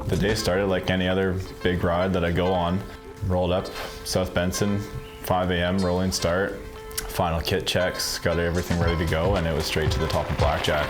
The day started like any other big ride that I go on. Rolled up South Benson, 5 a.m. rolling start. Final kit checks, got everything ready to go, and it was straight to the top of Blackjack.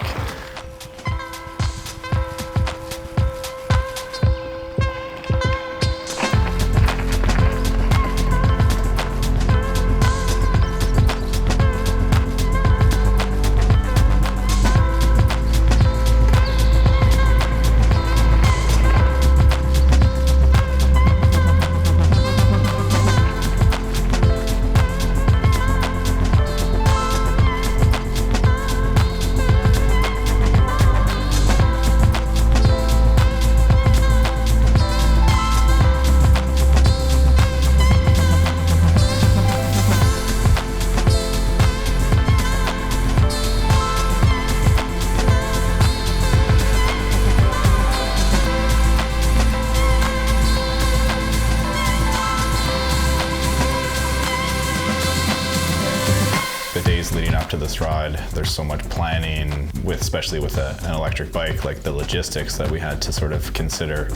The days leading up to this ride, there's so much planning, especially with an electric bike, like the logistics that we had to sort of consider.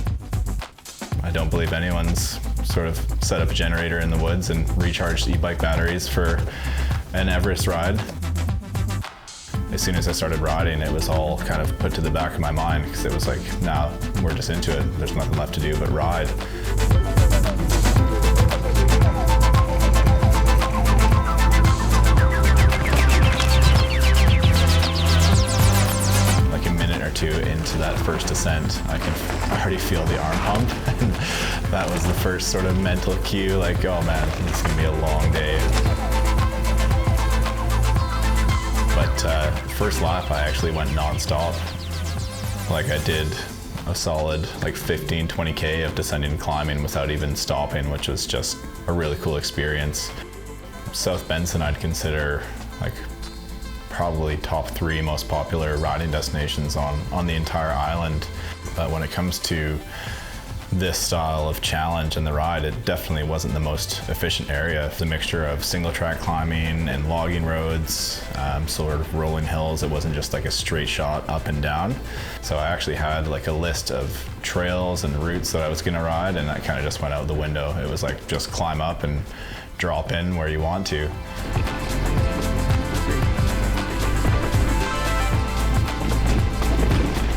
I don't believe anyone's sort of set up a generator in the woods and recharged e-bike batteries for an Everest ride. As soon as I started riding, it was all kind of put to the back of my mind, because it was like, now we're just into it. There's nothing left to do but ride. Into that first ascent, I already feel the arm pump. And that was the first sort of mental cue, like, oh man, this is gonna be a long day. But first lap, I actually went non-stop. Like, I did a solid like 15, 20K of descending and climbing without even stopping, which was just a really cool experience. South Benson I'd consider like probably top 3 most popular riding destinations on the entire island. But when it comes to this style of challenge and the ride, it definitely wasn't the most efficient area. The mixture of single track climbing and logging roads, sort of rolling hills. It wasn't just like a straight shot up and down. So I actually had like a list of trails and routes that I was gonna ride, and that kind of just went out the window. It was like, just climb up and drop in where you want to.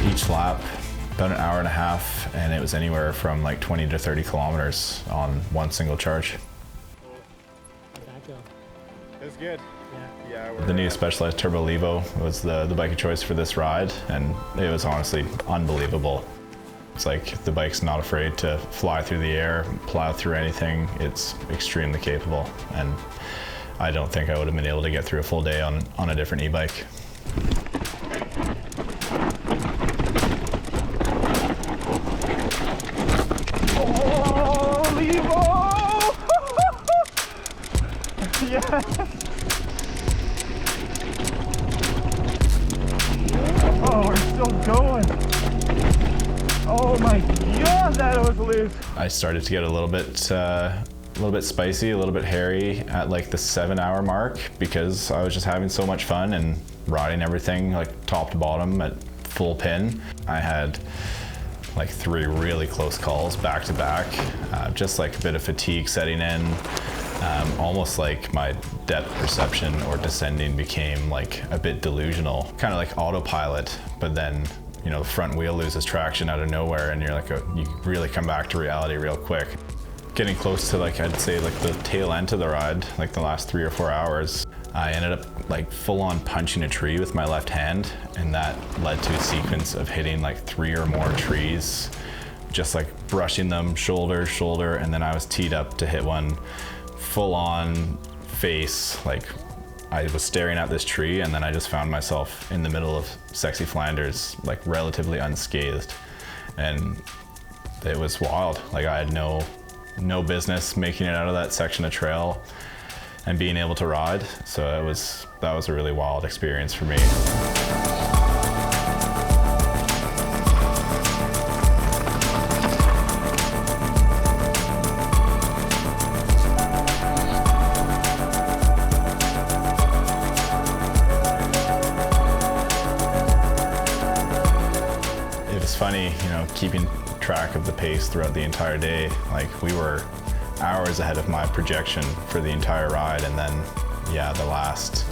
Each lap, about an hour and a half, and it was anywhere from like 20 to 30 kilometers on one single charge. How'd that go? It was good. Yeah. The new Specialized Turbo Levo was the bike of choice for this ride, and it was honestly unbelievable. It's like the bike's not afraid to fly through the air, plow through anything. It's extremely capable, and I don't think I would have been able to get through a full day on a different e-bike. Oh, we're still going. Oh my God, that was loose. I started to get a little bit spicy, a little bit hairy at like the 7-hour mark, because I was just having so much fun and riding everything like top to bottom at full pin. I had like 3 really close calls back to back, just like a bit of fatigue setting in. Almost like my depth perception or descending became like a bit delusional, kind of like autopilot, but then, you know, the front wheel loses traction out of nowhere, and you're like, you really come back to reality real quick. Getting close to like, I'd say like the tail end of the ride, like the last 3 or 4 hours, I ended up like full on punching a tree with my left hand, and that led to a sequence of hitting like 3 or more trees, just like brushing them shoulder, shoulder, and then I was teed up to hit one full on face. Like, I was staring at this tree, and then I just found myself in the middle of Sexy Flanders, like relatively unscathed. And it was wild. Like, I had no business making it out of that section of trail and being able to ride. So that was a really wild experience for me. Funny, you know, keeping track of the pace throughout the entire day. Like, we were hours ahead of my projection for the entire ride, and then, yeah, the last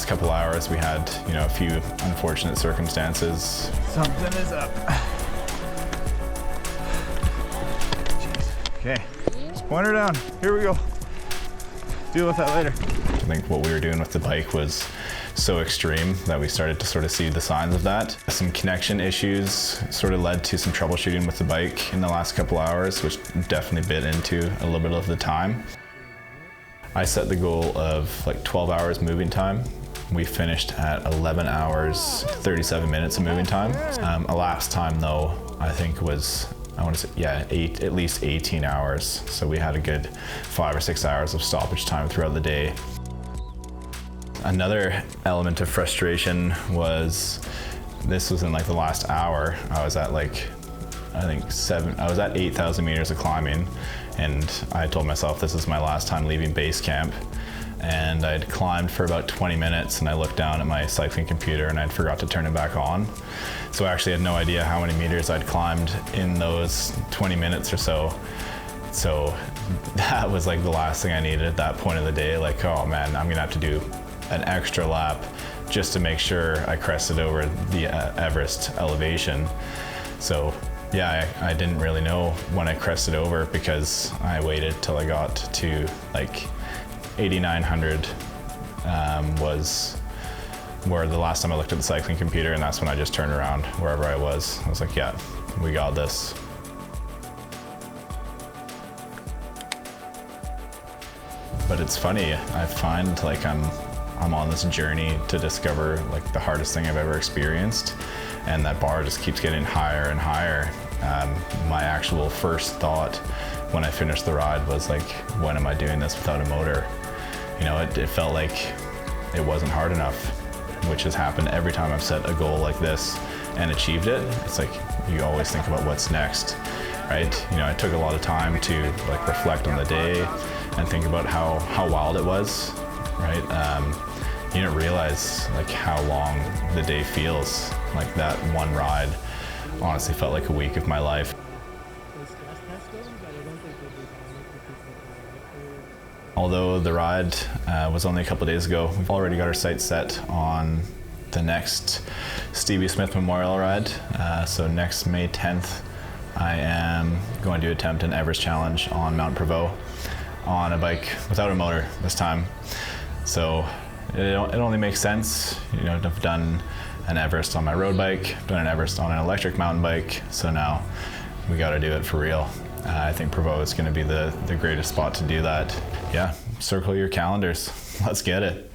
couple hours we had, you know, a few unfortunate circumstances. Something is up. Jeez. Okay, just point her down. Here we go. Deal with that later. I think what we were doing with the bike was so extreme that we started to sort of see the signs of that. Some connection issues sort of led to some troubleshooting with the bike in the last couple hours, which definitely bit into a little bit of the time. I set the goal of like 12 hours moving time. We finished at 11 hours, 37 minutes of moving time. Elapsed time though, I think was, I want to say, yeah, at least 18 hours. So we had a good 5 or 6 hours of stoppage time throughout the day. Another element of frustration was, this was in like the last hour, I was at like, I think I was at 8,000 meters of climbing, and I told myself this is my last time leaving base camp. And I'd climbed for about 20 minutes, and I looked down at my cycling computer and I'd forgot to turn it back on. So I actually had no idea how many meters I'd climbed in those 20 minutes or so. So that was like the last thing I needed at that point of the day. Like, oh man, I'm gonna have to do an extra lap just to make sure I crested over the Everest elevation. So yeah, I didn't really know when I crested over, because I waited till I got to like 8,900 was where the last time I looked at the cycling computer, and that's when I just turned around wherever I was. I was like, yeah, we got this. But it's funny, I find like I'm on this journey to discover like the hardest thing I've ever experienced, and that bar just keeps getting higher and higher. My actual first thought when I finished the ride was like, when am I doing this without a motor? You know, it felt like it wasn't hard enough, which has happened every time I've set a goal like this and achieved it. It's like, you always think about what's next, right? You know, I took a lot of time to like reflect on the day and think about how wild it was, right? You don't realize like how long the day feels. Like that one ride honestly felt like a week of my life. Although the ride was only a couple days ago, we've already got our sights set on the next Stevie Smith Memorial ride. So next May 10th, I am going to attempt an Everest challenge on Mount Everest on a bike without a motor this time. So it only makes sense. You know, I've done an Everest on my road bike, done an Everest on an electric mountain bike, so now we got to do it for real. I think Provo is going to be the greatest spot to do that. Yeah, circle your calendars. Let's get it.